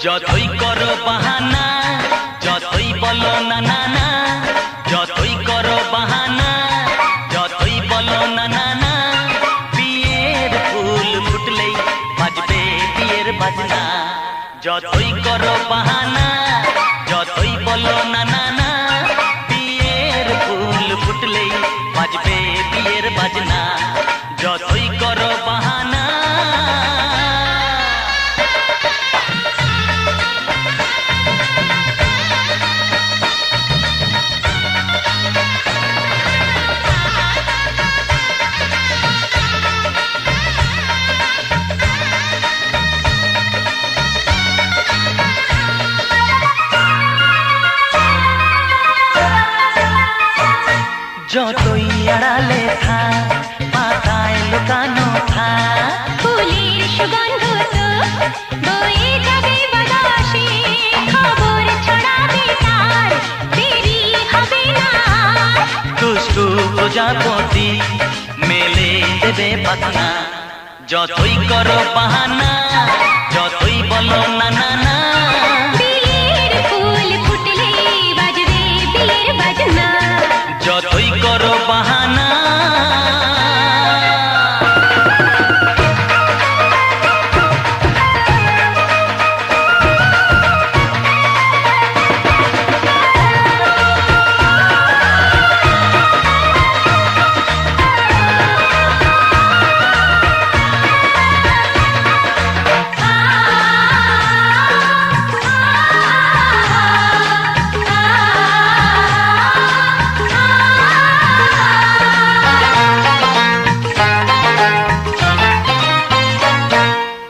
যতই করো বাহানা, যতই বলো না না না, যতই করো বাহানা, যতই বলো না না না, বিয়ের ফুল ফুটলেই বাজবে বিয়ের বাজনা। যতই করো বাহানা, যতই বলো না না না, বিয়ের ফুল ফুটলেই বাজবে বিয়ের বাজনা। যতই করো বাহানা। যতই আড়ালে থাক, পাতায় লুকানো থাক, ফুলের সুগন্ধ তো বয়ে যাবে বাতাসে, খবর ছড়াবে তার, দেরি হবে না। দুষ্টু প্রজাপতি মেলে দেবে পাখনা। যতই করো বাহানা, যতই বলো না না না, বিয়ের ফুল ফুটলে বাজবে বিয়ের বাজনা। যতই করো বাহানা।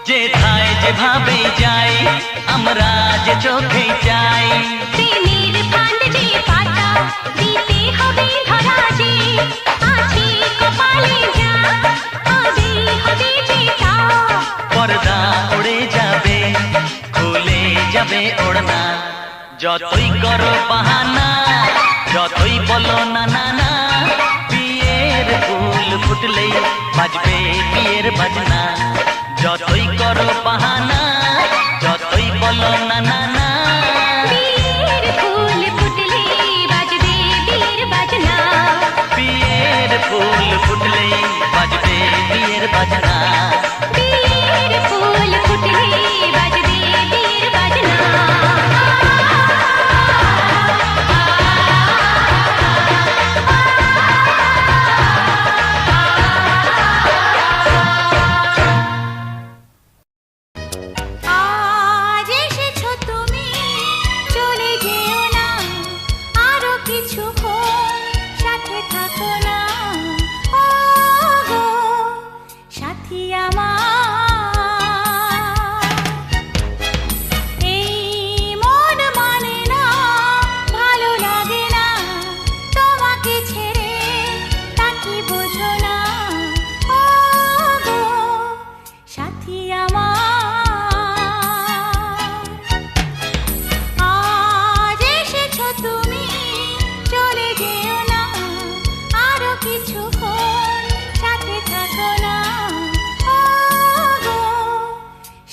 যেথায় যেভাবে যাই, আমরা যে চোখে যাই, প্রেমের ফান্ড যে পাতা দিতে হবে ধরা যে, আছে কপালে যা হবে হবে যেটা। পর্দা উড়ে যাবে, খুলে যাবে ওড়না। যতই করো বাহানা, যতই বলো না না না, বিয়ের ফুল ফুটলেই বাজবে বিয়ের বাজনা। যতই করো বাহানা, যতই বলো না না না, বিয়ের ফুল ফুটলে বাজবে বিয়ের বাজনা। বিয়ের ফুল ফুটলেই বাজবে বিয়ের বাজনা। বিয়ের ফুল ফুটলে বাজবে বিয়ের বাজনা। আজ এসেছো তুমি, চলে যেও না, আরো কিছুক্ষণ সাথে থাকো না। ও গো সাথী আমার, এই মন মানে না, ভালো লাগে না তোমাকে ছেড়ে, তা কি বোঝো না। ও গো সাথী আমার, আজ এসেছো তুমি, চলে যেও না, আরো কিছুক্ষণ সাথে থাকো না। ও গো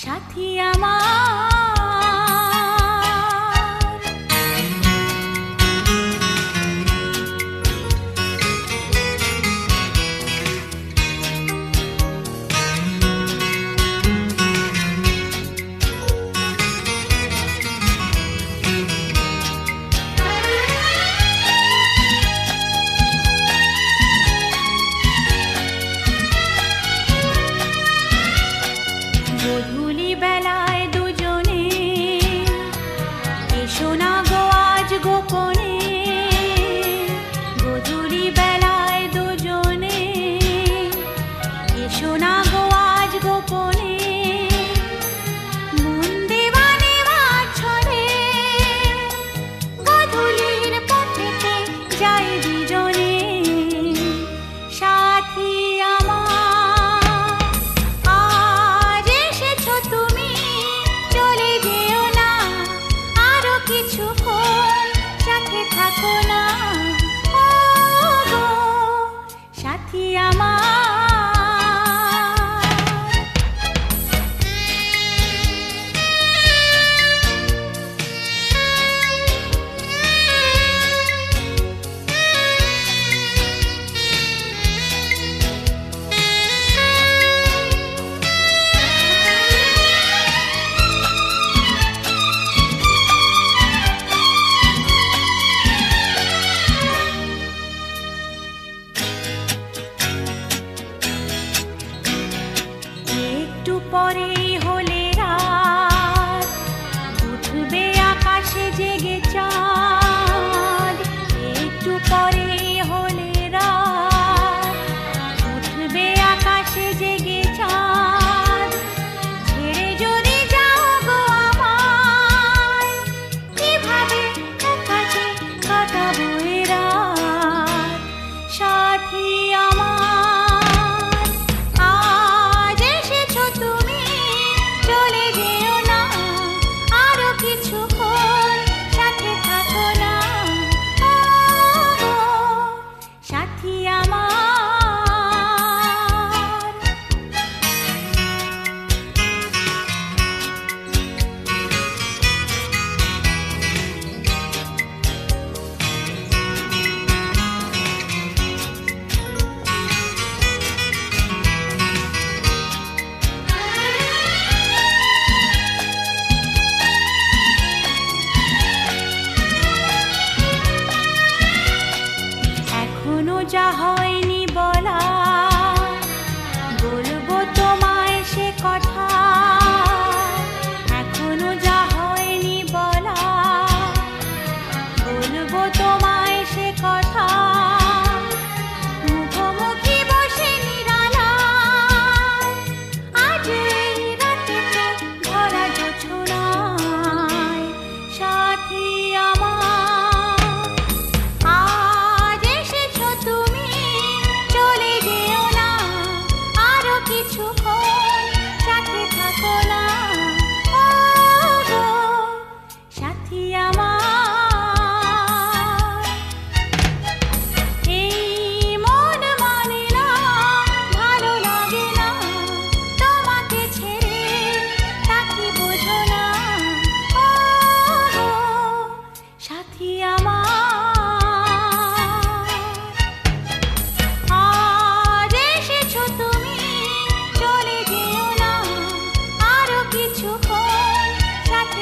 সাথী আমার। গোধূলি বেলায় দুজনে এসো না গো আজ গোপনে, গোধূলি বেলায় দুজনে এসো না গো আজ গোপনে, মন দেওয়া নেওয়ার ছলে গোধূলির পথেতে যাই দুজনে। সাথী আমার, আজ এসেছো তুমি,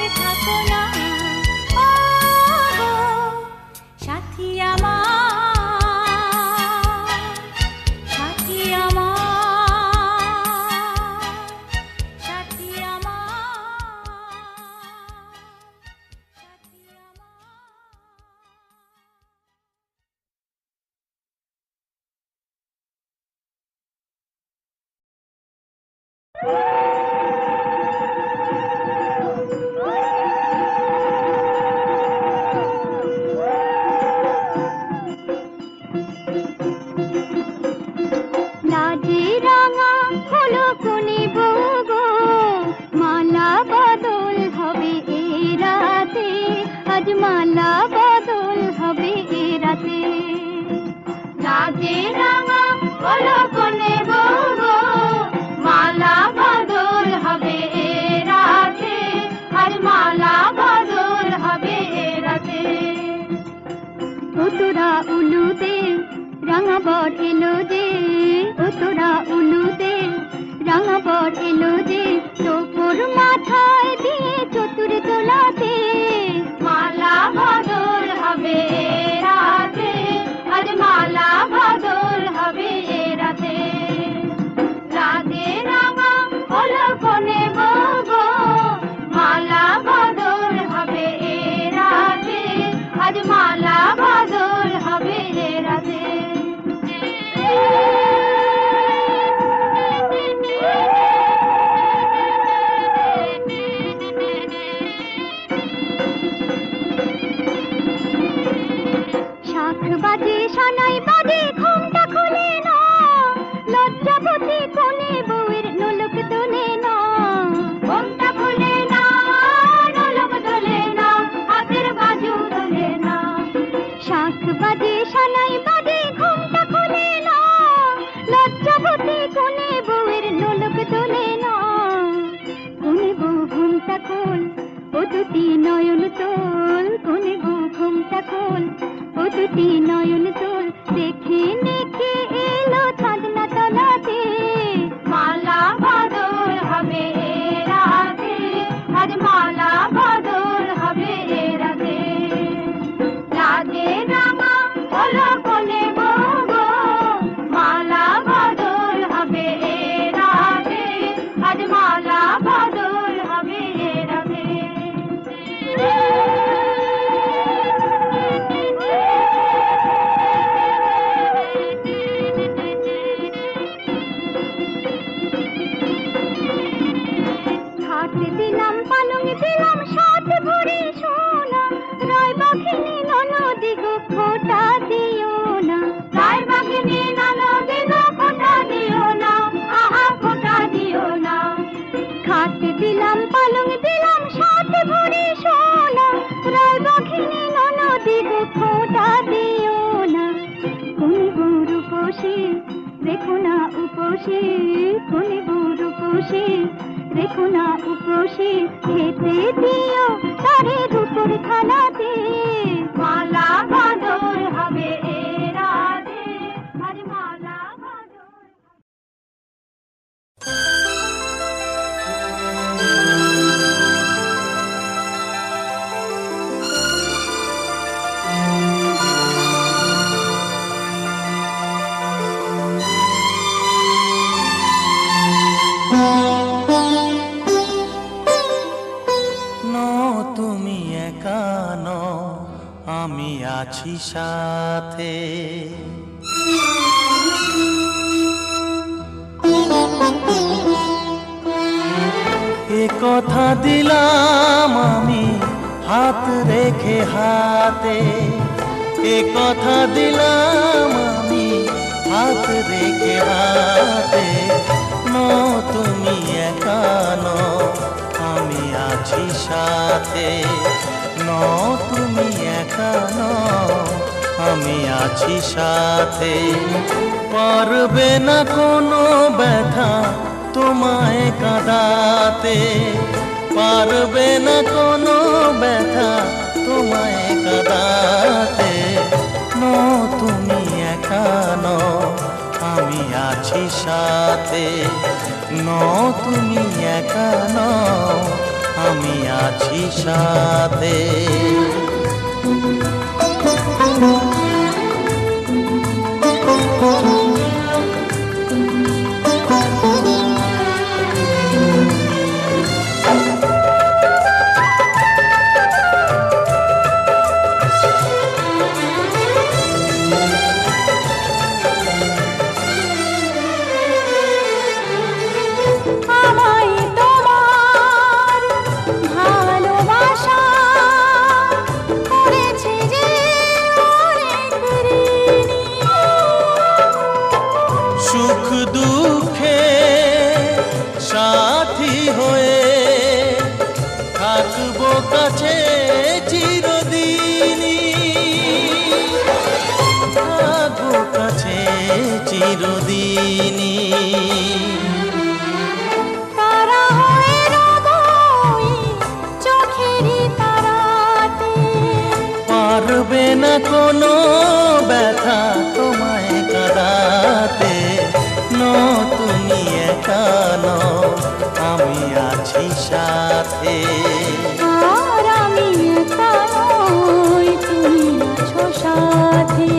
পাশে থাকো না ও গো সাথী আমার, সাথী আমার, সাথী আমার, সাথী লাজে রাঙা হলো কোনে বউ গো, মালা বদল হবে এ রাতে, আজ মালা বদল হবে এ রাতে। লাজে রাঙা হলো কোনে বউ গো, মালা বদল হবে এ রাতে, আজ মালা বদল হবে এ রাতে। ও তোরা উলুতে রাঙা বর এলো যে, ও তোরা উলুতে রাঙা বর এলো যে, তোর মাথায় দিয়ে চতুর তোলাতে, মালা বদল হবে এ রাতে, আজ মালা বদল হবে এ রাতে। রাতে রাঙা হলো কোনে বউ গো, মালা বদল হবে এ রাতে, আজ মালা বদল হবে এ রাতে। শাখ বাজে সানাই বাজে ঘুমটা খুলে না, লজ্জাবতী কোনে বউয়ের নোলক তোলে না, ঘুমটা খুলে না, নোলক তোলে না, হাতের বাজু তোলে না। শাখ বাজে সানাই বাজে ঘুমটা খুলে না, লজ্জাবতী কোনে বউয়ের নোলক তোলে না। কোনে বউ ঘুমটা খোল, ও দুটি নয়ন তোল, কোনে বউ ঘুমটা খোল, ও দুটি নয়ন তোল, দেখে নেকে এলো চাঁদনা তলাতে, মালা বদল হবে এ রাতে, আজ মালা বদল হবে এ রাতে। লাজে রাঙা হলো কোনে বউ গো, মালা বদল হবে এ রাতে, আজ মালা বদল হবে এ রাতে। খাট দিলাম পালং দিলাম সাত ভরি সোনা, রায় বাঘিনী ননদি গো খোটা দিও না, রায় বাঘিনী ননদি গো খোটা দিও না, আহা খোটা দিও না। খাট দিলাম পালং দিলাম সাত ভরি সোনা, রায় বাঘিনী ননদি গো খোটা দিও না। কোনে বউ রূপসী রেখো না উপসী, কোনে বউ রূপসী রেখো না উপসী, খেতে দিও তারে রূপর থালাতে, মালা বদল হবে এ রাতে, আজ মালা বদল। তুমি একা নও, আমি আছি সাথে। এ কথা দিলাম আমি হাত রেখে হাতে, এ কথা দিলাম আমি হাত রেখে হাতে। তুমি একা নও, আমি আছি সাথে। তুমি একা নও, আমি আছি সাথে। পারবে না কোনো ব্যথা তোমায় কাঁদাতে, পারবে না কোনো ব্যথা তোমায় কাঁদাতে। তুমি একা নও, আমি আছি সাথে। তুমি একা নও, আমি আছি সাথে। আমায় তোমার ভালোবাসা করেছে যে অনেক ঋণী। সুখ দুঃখে সাথী হয়ে থাকবো কাছে চিরদিনই, থাকবো কাছে চিরদিনই। তারা হয়ে রবই চোখেরই তারাতে, পারবে না কোনো ব্যথা তোমায় কাঁদাতে। তুমি একা নও, আমি আছি সাথে। আর আমি একা নই, তুমি আছো সাথে।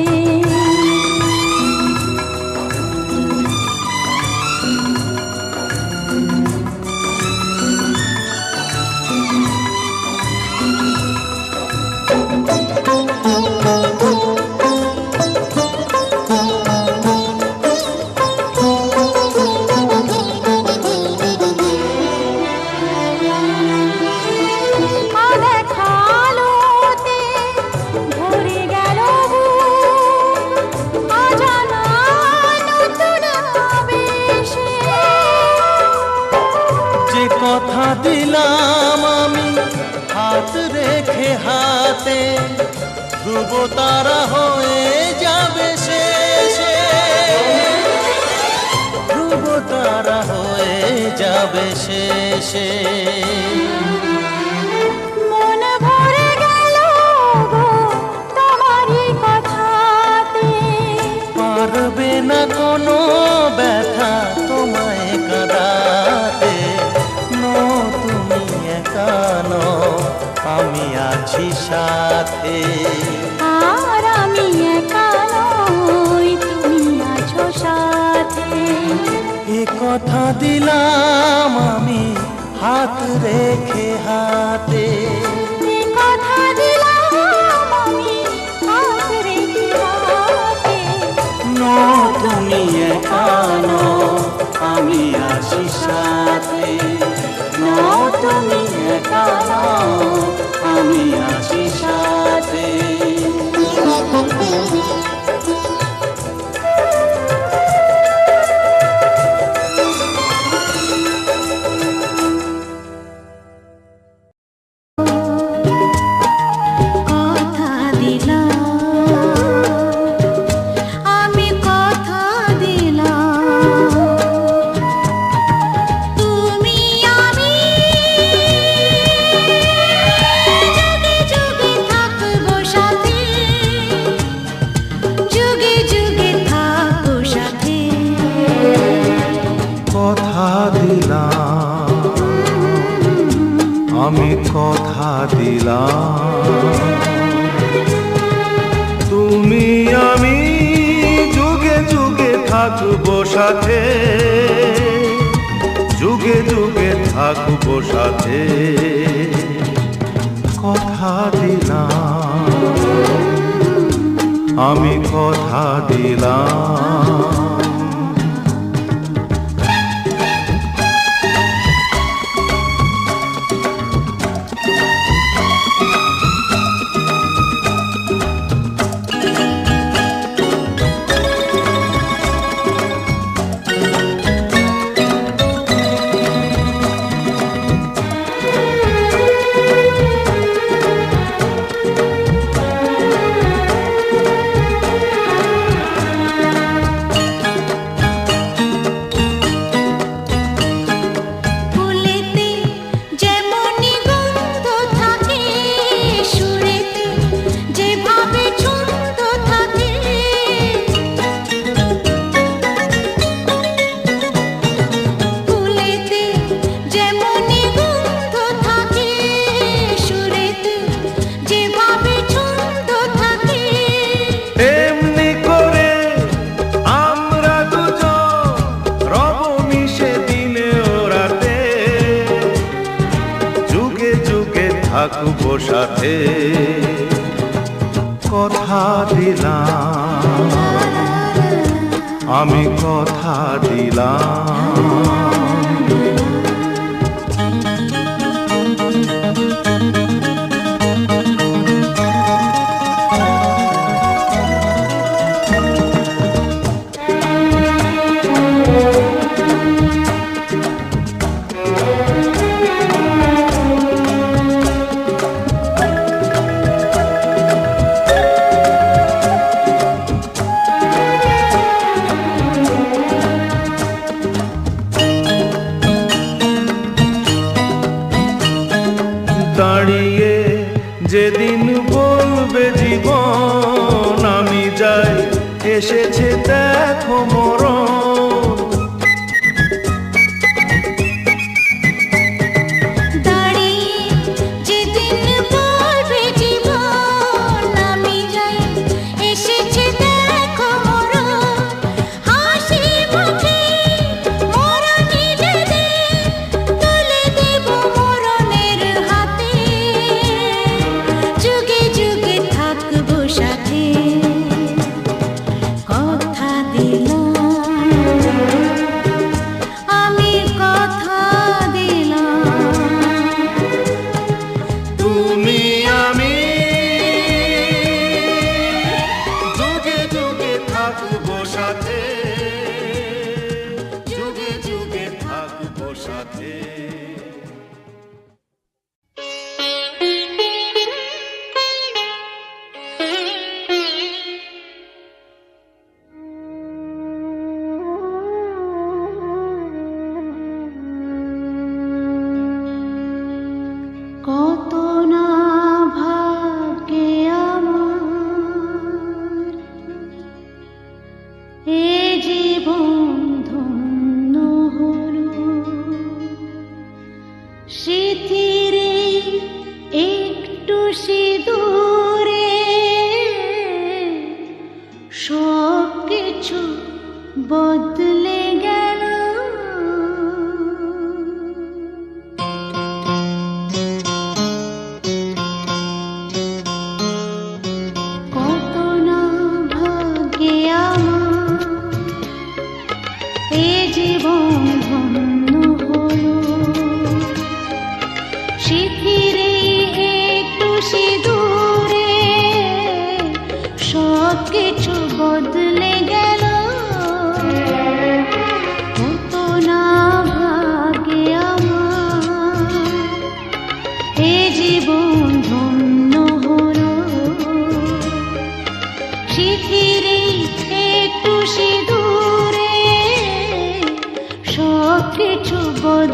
আলোতে ভরে গেল বুক, অজানা নতুন আবেশে। যে কথা দিলাম আমি হাত রেখে হাতে, ধ্রুব তারা হয়ে যাবে শেষে, ধ্রুব তারা হয়ে যাবে শেষে। মন ভরে গেল গো তোমারই কথাতে, পারবে না কোনো ব্যথা তোমায় কাঁদাতে। তুমি একা নও, আমি আছি সাথে। আর আমি একা নই, তুমি আছো সাথে। এ কথা দিলাম আমি হাত রেখে হাতে। এ কথা দিলাম আমি হাত রেখে হাতে। তুমি একা নও, আমি আছি সাথে। তুমি একা নও, আমি আছি সাথে। কথা দিলাম, আমি কথা দিলাম, তুমি আমি যুগে যুগে থাকবো সাথে, যুগে যুগে থাকবো সাথে। কথা দিলাম, আমি কথা দিলাম, তুমি আমি যুগে যুগে থাকবো সাথে, যুগে যুগে থাকবো সাথে। কথা দিলাম, আমি কথা দিলাম। থাকবো সাথে, কথা দিলাম, আমি কথা দিলাম। দাঁড়িয়ে যেদিন বলবে জীবন আমি যাই, এসেছে দেখো মরণ। দাঁড়িয়ে যেদিন বলবে জীবন আমি যাই, এসেছে দেখো মরণ। হাসি মুখে মরণে যেদিন তুলে দেব মরণের হাতে, যুগে যুগে থাকবো সাথে, কথা দিলাম, আমি কথা দিলাম। তুমি আমি যুগে যুগে থাকবো সাথে, যুগে যুগে থাকবো সাথে। কত না ভাগ্যে আমার এ জীবন ধন্য হলো, স্মৃতির একটু সিঁদুরে সব কিছু বদলে গেল। কত না ভাগ্যে আমার এ জীবন ধন্য হলো, স্মৃতির একটু সিঁদুরে সব কিছু বদলে গেল। কত না ভাগ্যে আমার এ জীবন ধন্য হলো, স্মৃতির একটু সিঁদুরে সব কিছু বদলে